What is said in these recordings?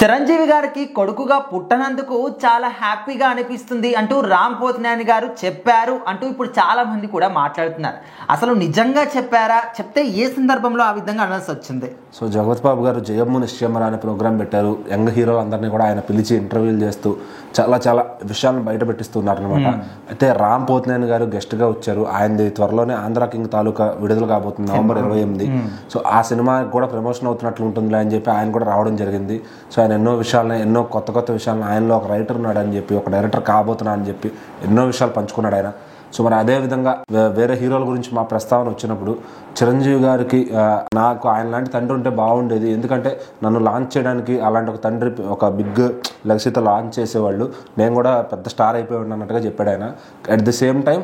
చిరంజీవి గారికి కొడుకుగా పుట్టనందుకు చాలా హ్యాపీగా అనిపిస్తుంది అంటూ రామ్ పోతినేని గారు చెప్పారు అంటూ ఇప్పుడు చాలా మంది కూడా మాట్లాడుతున్నారు. అసలు నిజంగా చెప్పారా? చెప్తే ఏ సందర్భంలో ఆ విధంగా అనాల్సి వచ్చింది? సో జగపతి బాబు గారు జయమ్ము నిశ్చయమరా అనే ప్రోగ్రామ్ పెట్టారు. యంగ్ హీరోలందరినీ కూడా ఆయన పిలిచి ఇంటర్వ్యూలు చేస్తూ చాలా విషయాలను బయట పెట్టిస్తున్నారు అనమాట. అయితే రామ్ పోతినేని గారు గెస్ట్గా వచ్చారు. ఆయనది త్వరలోనే ఆంధ్ర కింగ్ తాలూకా విడుదల కాబోతుంది నవంబర్ 28. సో ఆ సినిమా కూడా ప్రమోషన్ అవుతున్నట్లు ఉంటుంది అని చెప్పి ఆయన కూడా రావడం జరిగింది. సో ఆయన ఎన్నో కొత్త విషయాలను, ఆయనలో ఒక రైటర్ ఉన్నాడని చెప్పి, ఒక డైరెక్టర్ కాబోతున్నా అని చెప్పి ఎన్నో విషయాలు పంచుకున్నాడు ఆయన. సో మరి అదేవిధంగా వేరే హీరోల గురించి మా ప్రస్తావన వచ్చినప్పుడు చిరంజీవి గారికి నాకు ఆయన లాంటి తండ్రి ఉంటే బాగుండేది, ఎందుకంటే నన్ను లాంచ్ చేయడానికి అలాంటి ఒక తండ్రి ఒక బిగ్ లెగసీతో లాంచ్ చేసేవాళ్ళు, నేను కూడా పెద్ద స్టార్ అయిపోయి ఉన్నట్టుగా చెప్పాడు ఆయన. అట్ ది సేమ్ టైం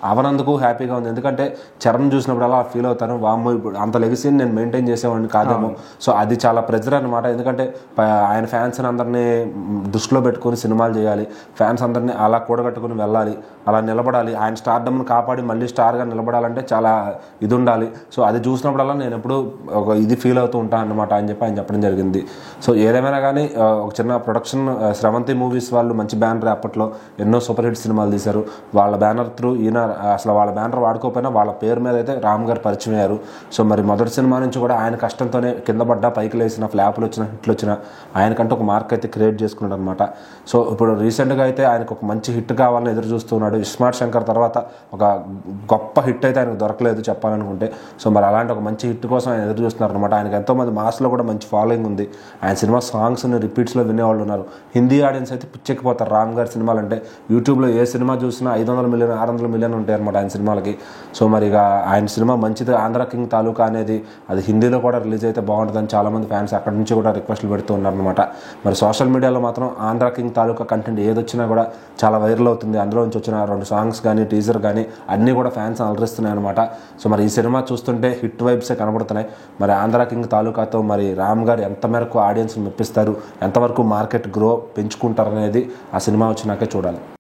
అవనందుకు హ్యాపీగా ఉంది, ఎందుకంటే చరణ్ చూసినప్పుడు అలా ఫీల్ అవుతాను, వామ్మో ఇప్పుడు అంత లెగసీని నేను మెయింటైన్ చేసేవాడిని కాదేమో. సో అది చాలా ప్రెజర్ అనమాట, ఎందుకంటే ఆయన ఫ్యాన్స్ని అందరినీ దృష్టిలో పెట్టుకొని సినిమాలు చేయాలి, ఫ్యాన్స్ అందరినీ అలా కూడగట్టుకుని వెళ్ళాలి, అలా నిలబడాలి, ఆయన స్టార్డమ్ని కాపాడి మళ్ళీ స్టార్గా నిలబడాలంటే చాలా ఇది ఉండాలి. సో అది చూసినప్పుడల్లా నేను ఎప్పుడు ఒక ఇది ఫీల్ అవుతూ ఉంటాను అనమాట అని చెప్పి ఆయన చెప్పడం జరిగింది. సో ఏదేమైనా కానీ ఒక చిన్న ప్రొడక్షన్ శ్రవంతి మూవీస్ వాళ్ళు మంచి బ్యానర్, అప్పట్లో ఎన్నో సూపర్ హిట్ సినిమాలు తీశారు. వాళ్ళ బ్యానర్ త్రూ ఈయన అసలు వాళ్ళ బ్యానర్ వాడుకోకపోయినా వాళ్ళ పేరు మీద అయితే రామ్ గారు పరిచయం అయ్యారు. సో మరి మొదటి సినిమా నుంచి కూడా ఆయన కష్టంతోనే కింద పడ్డా పైకి లేసిన, ఫ్లాపులు వచ్చిన, హిట్లు వచ్చిన, ఆయనకంటూ ఒక మార్క్ అయితే క్రియేట్ చేసుకున్నాడు అనమాట. సో ఇప్పుడు రీసెంట్గా అయితే ఆయనకు ఒక మంచి హిట్ కావాలని ఎదురు చూస్తున్నాడు. ఇస్మార్ట్ శంకర్ తర్వాత ఒక గొప్ప హిట్ అయితే ఆయనకు దొరకలేదు చెప్పాలనుకుంటే. సో మరి అలాంటి ఒక మంచి హిట్ కోసం ఆయన ఎదురు చూస్తున్నారు అనమాట. ఆయనకు ఎంతోమంది మాస్లో కూడా మంచి ఫాలోయింగ్ ఉంది. ఆయన సినిమా సాంగ్స్ని రిపీట్స్లో వినేవాళ్ళు ఉన్నారు. హిందీ ఆడియన్స్ అయితే పిచ్చెక్కిపోతారు రామ్ గారి సినిమాలు అంటే. యూట్యూబ్లో ఏ సినిమా చూసినా 500 మిలియన్ 600 మిలియన్ ఉంటాయి అనమాట ఆయన సినిమాలకి. సో మరి ఇక ఆయన సినిమా మంచిది, ఆంధ్ర కింగ్ తాలూకా అనేది అది హిందీలో కూడా రిలీజ్ అయితే బాగుంటుందని చాలామంది ఫ్యాన్స్ అక్కడి నుంచి కూడా రిక్వెస్ట్లు పెడుతూ ఉన్నారనమాట. మరి సోషల్ మీడియాలో మాత్రం ఆంధ్ర కింగ్ తాలూకా కంటెంట్ ఏదొచ్చినా కూడా చాలా వైరల్ అవుతుంది. అందులో నుంచి వచ్చిన 2 సాంగ్స్ కానీ, టీజర్ కానీ అన్నీ కూడా ఫ్యాన్స్ అలరిస్తున్నాయి అనమాట. సో మరి ఈ సినిమా చూస్తుంటే హిట్ వైబ్సే కనబడుతున్నాయి. మరి ఆంధ్ర కింగ్ తాలూకాతో మరి రామ్ గారు ఎంత మేరకు ఆడియన్స్ని మెప్పిస్తారు, ఎంతవరకు మార్కెట్ గ్రో పెంచుకుంటారనేది ఆ సినిమా వచ్చినాకే చూడాలి.